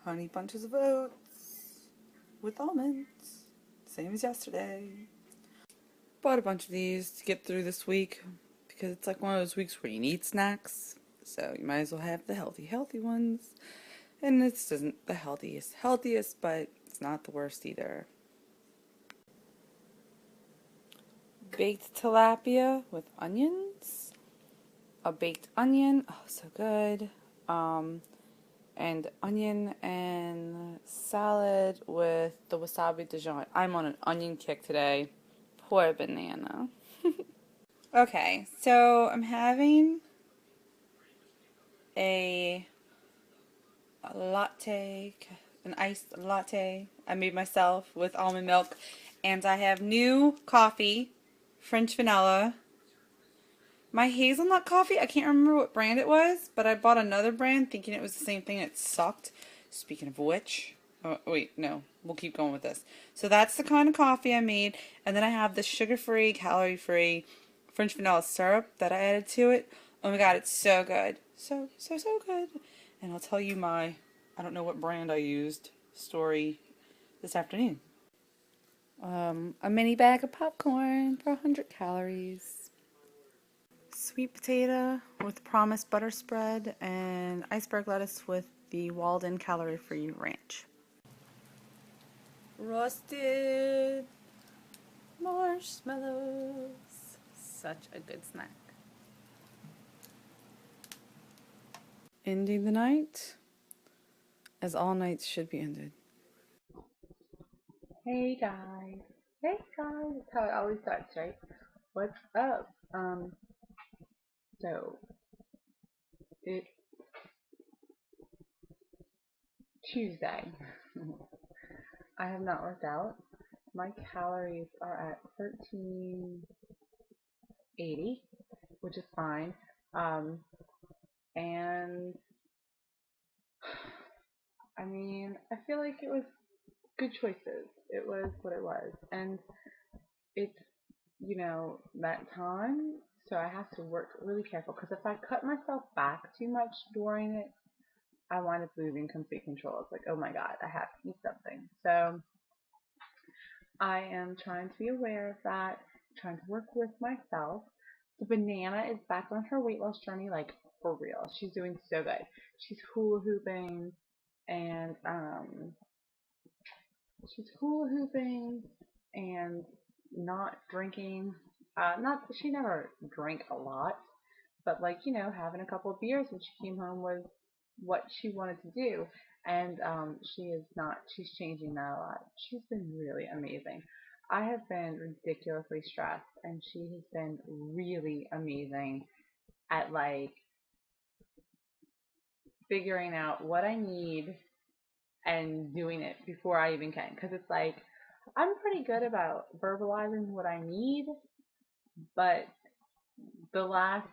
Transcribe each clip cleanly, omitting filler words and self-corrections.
honey bunches of oats with almonds, same as yesterday. Bought a bunch of these to get through this week because it's like one of those weeks where you need snacks, so you might as well have the healthy ones. And this isn't the healthiest, but it's not the worst either. Baked tilapia with onions, a baked onion, oh so good, and onion and salad with the wasabi Dijon. I'm on an onion kick today. Poor banana. Okay, so I'm having a latte, an iced latte I made myself with almond milk, and I have new coffee, French vanilla. My hazelnut coffee, I can't remember what brand it was, but I bought another brand thinking it was the same thing. It sucked. Speaking of which, oh, wait, no, we'll keep going with this. So that's the kind of coffee I made, and then I have the sugar-free, calorie-free French vanilla syrup that I added to it. Oh my god, it's so good. So good. And I'll tell you my, I don't know what brand I used, story this afternoon. A mini bag of popcorn for 100 calories. Sweet potato with promise butter spread, and iceberg lettuce with the Walden calorie-free ranch. Roasted marshmallows. Such a good snack. Ending the night as all nights should be ended. Hey guys. Hey guys. That's how it always starts, right? What's up? So it's Tuesday. I have not worked out. My calories are at 1380, which is fine. And I mean, I feel like it was good choices. It was what it was. And it's, that time, so I have to work really careful, because if I cut myself back too much during it, I wind up losing complete control. It's like, oh my god, I have to eat something. So I am trying to be aware of that, trying to work with myself. The banana is back on her weight loss journey, like for real. She's doing so good. She's hula hooping and not drinking. Not she never drank a lot, but like having a couple of beers when she came home was what she wanted to do. And she is not. She's changing that a lot. She's been really amazing. I have been ridiculously stressed, and she has been really amazing at like figuring out what I need and doing it before I even can. Because it's like I'm pretty good about verbalizing what I need, but the last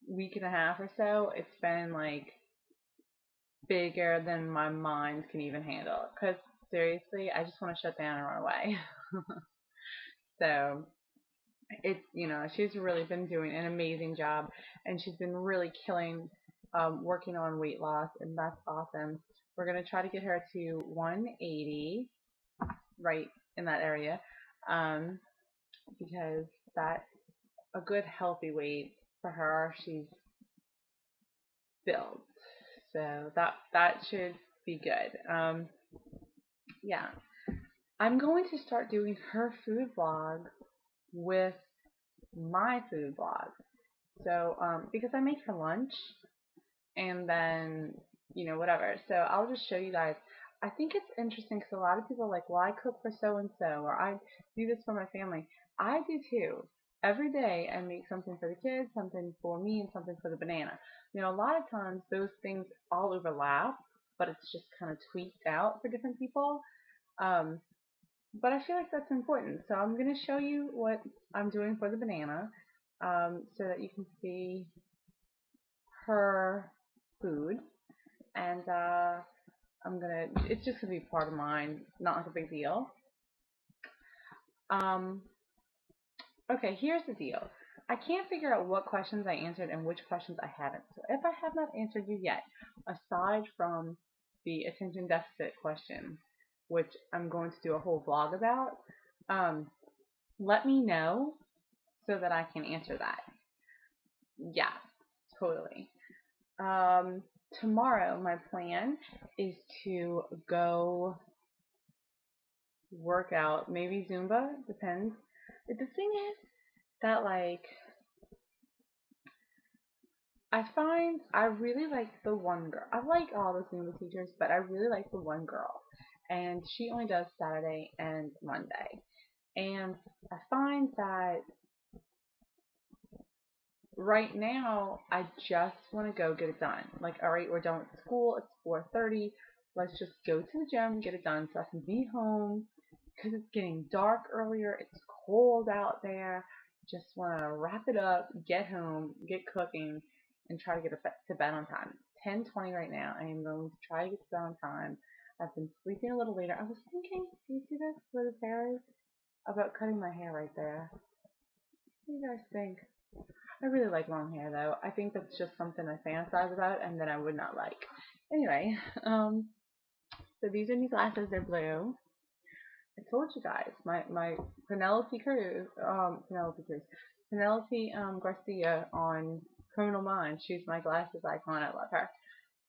week and a half or so, it's been like bigger than my mind can even handle. Because seriously, I just want to shut down and run away. So it's, she's really been doing an amazing job, and she's been really killing working on weight loss, and that's awesome. We're going to try to get her to 180, right in that area, because that's a good healthy weight for her. She's built, so that should be good. Yeah, I'm going to start doing her food vlogs with my food vlog. So because I make her lunch, and then whatever. So I'll just show you guys. I think it's interesting because a lot of people are like, well, I cook for so and so, or I do this for my family. I do too. Every day I make something for the kids, something for me, and something for the banana. A lot of times those things all overlap, but it's just kind of tweaked out for different people. But I feel like that's important. So I'm going to show you what I'm doing for the banana, so that you can see her food. And it's just going to be part of mine, not like a big deal. Okay, here's the deal. I can't figure out what questions I answered and which questions I haven't. So if I have not answered you yet, aside from the attention deficit question, which I'm going to do a whole vlog about. Let me know so that I can answer that. Yeah, totally. Tomorrow my plan is to go work out, maybe Zumba, depends. The thing is that like I find I really like the one girl. I like all the Zumba teachers, but I really like the one girl. And she only does Saturday and Monday. And I find that right now I just want to go get it done. Like, all right, we're done with school. It's 4:30. Let's just go to the gym, get it done so I can be home because it's getting dark earlier. It's cold out there. Just want to wrap it up, get home, get cooking, and try to get to bed on time. It's 10:20 right now. I am going to try to get to bed on time. I've been sleeping a little later. I was thinking, do you see this where this hair is? About cutting my hair right there. What do you guys think? I really like long hair though. I think that's just something I fantasize about and that I would not like. Anyway, so these are new glasses. They're blue. I told you guys, my Penelope Garcia on Criminal Minds. She's my glasses icon. I love her.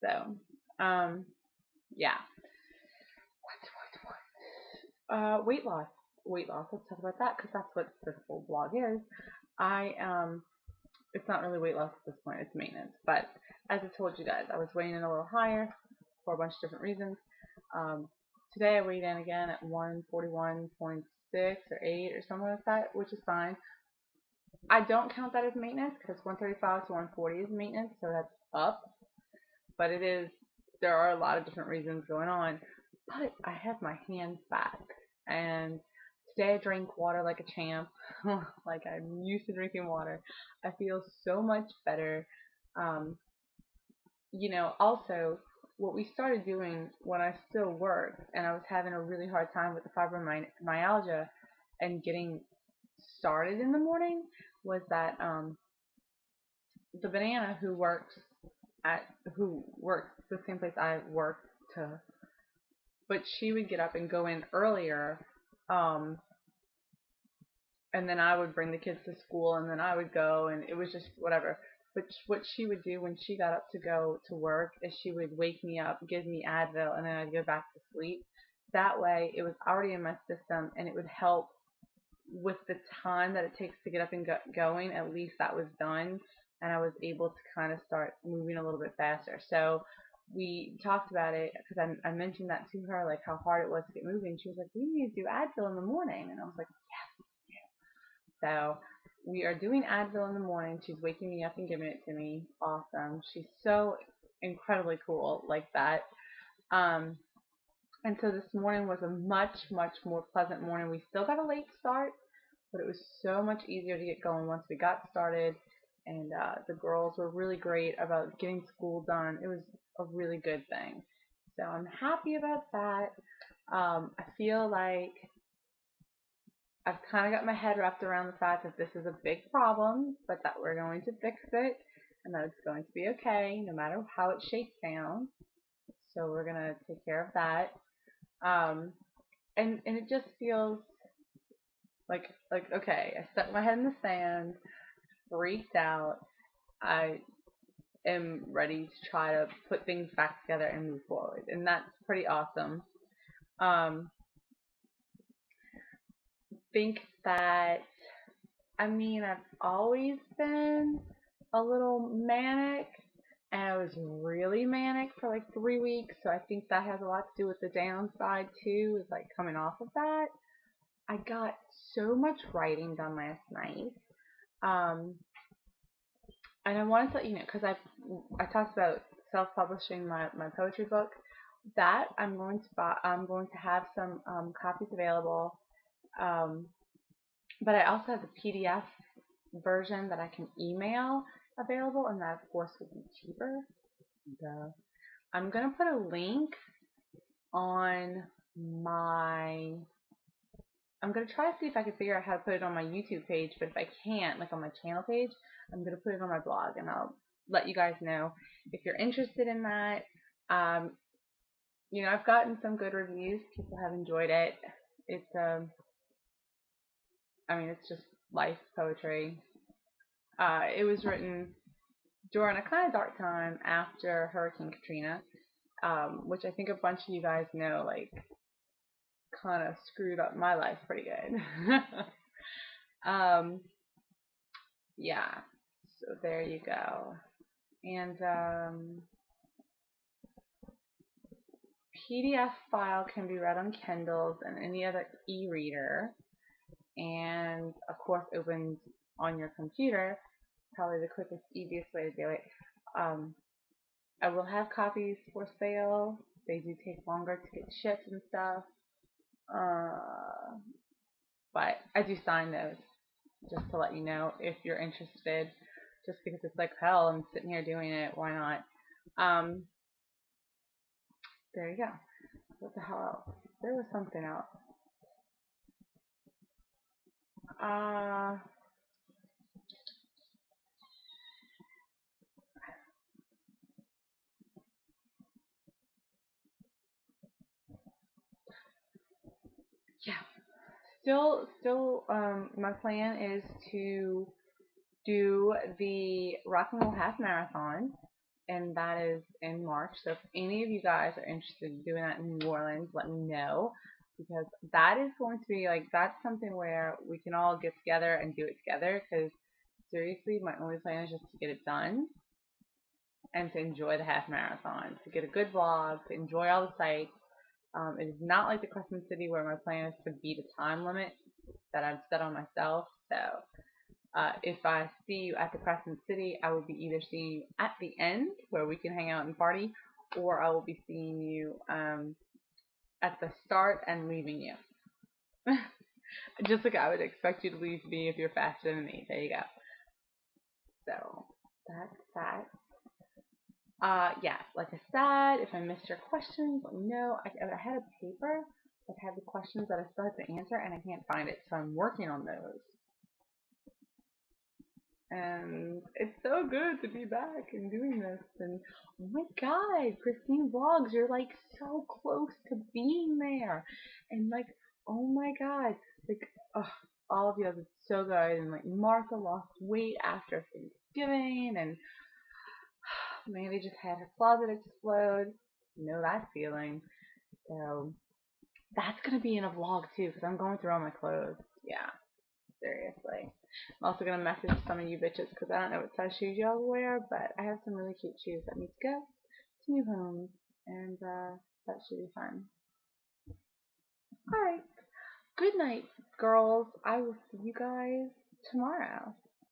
So, yeah. Weight loss. Weight loss. Let's talk about that because that's what this whole blog is. It's not really weight loss at this point. It's maintenance. But as I told you guys, I was weighing in a little higher for a bunch of different reasons. Today I weighed in again at 141.6 or 8 or something like that, which is fine. I don't count that as maintenance because 135 to 140 is maintenance, so that's up. But it is, there are a lot of different reasons going on. But I have my hands back. And today I drank water like a champ, like I'm used to drinking water. I feel so much better. Also, what we started doing when I still worked and I was having a really hard time with the fibromyalgia and getting started in the morning was that the banana who works the same place I work to, but she would get up and go in earlier, and then I would bring the kids to school, and then I would go, and it was just whatever. But what she would do when she got up to go to work is she would wake me up, give me Advil, and then I'd go back to sleep. That way, it was already in my system, and it would help with the time that it takes to get up and going. At least that was done, and I was able to kind of start moving a little bit faster. So we talked about it because I mentioned that to her, like how hard it was to get moving. She was like, "We need to do Advil in the morning," and I was like, "Yes." So we are doing Advil in the morning. She's waking me up and giving it to me. Awesome. She's so incredibly cool like that. And so this morning was a much, much more pleasant morning. We still got a late start, but it was so much easier to get going once we got started. And the girls were really great about getting school done. It was a really good thing. So I'm happy about that. I feel like I've kind of got my head wrapped around the fact that this is a big problem, but that we're going to fix it and that it's going to be okay no matter how it shakes down. So we're going to take care of that. And it just feels like okay, I stuck my head in the sand, freaked out. I am ready to try to put things back together and move forward, and that's pretty awesome. Think that, I've always been a little manic, and I was really manic for like 3 weeks, so I think that has a lot to do with the downside too, is like coming off of that. I got so much writing done last night, and I wanted to let you know, because I talked about self-publishing my poetry book, that I'm going to have some copies available, but I also have the PDF version that I can email available, and that of course will be cheaper. I'm gonna put a link on I'm gonna try to see if I can figure out how to put it on my YouTube page, but if I can't, like on my channel page, I'm gonna put it on my blog, and I'll let you guys know if you're interested in that. I've gotten some good reviews. People have enjoyed it. It's I mean, it's just life poetry. It was written during a kind of dark time after Hurricane Katrina, which I think a bunch of you guys know, like, kind of screwed up my life pretty good. um, yeah, so there you go. And PDF file can be read on Kindles and any other e-reader, and of course opens on your computer. Probably the quickest, easiest way to do it. I will have copies for sale. They do take longer to get shipped and stuff, but I do sign those just to let you know if you're interested. Just because it's like, hell, I'm sitting here doing it. Why not? There you go. What the hell else? There was something else. Uh, yeah. Still, my plan is to do the Rock and Roll Half Marathon, and that is in March. So if any of you guys are interested in doing that in New Orleans, let me know, because that is going to be like, that's something where we can all get together and do it together. Because seriously, my only plan is just to get it done and to enjoy the half marathon, to get a good vlog, to enjoy all the sights. It is not like the Crescent City where my plan is to beat a time limit that I've set on myself. So if I see you at the Crescent City, I will be either seeing you at the end where we can hang out and party, or I will be seeing you at the start and leaving you. Just like I would expect you to leave me if you're faster than me. There you go. So that's that. Yeah, like I said, if I missed your questions, let me know. I had a paper that had the questions that I still had to answer, and I can't find it, so I'm working on those. And it's so good to be back and doing this. And oh my God, Christine Vlogs, you're like so close to being there. And like, oh my God, like, oh, all of you are so good. And like, Martha lost weight after Thanksgiving, and Mandy just had her closet explode. You know that feeling. So that's gonna be in a vlog too, because I'm going through all my clothes. Yeah, seriously. I'm also gonna message some of you bitches because I don't know what size shoes y'all wear, but I have some really cute shoes that need to go to new homes, and that should be fun. All right. Good night, girls. I will see you guys tomorrow.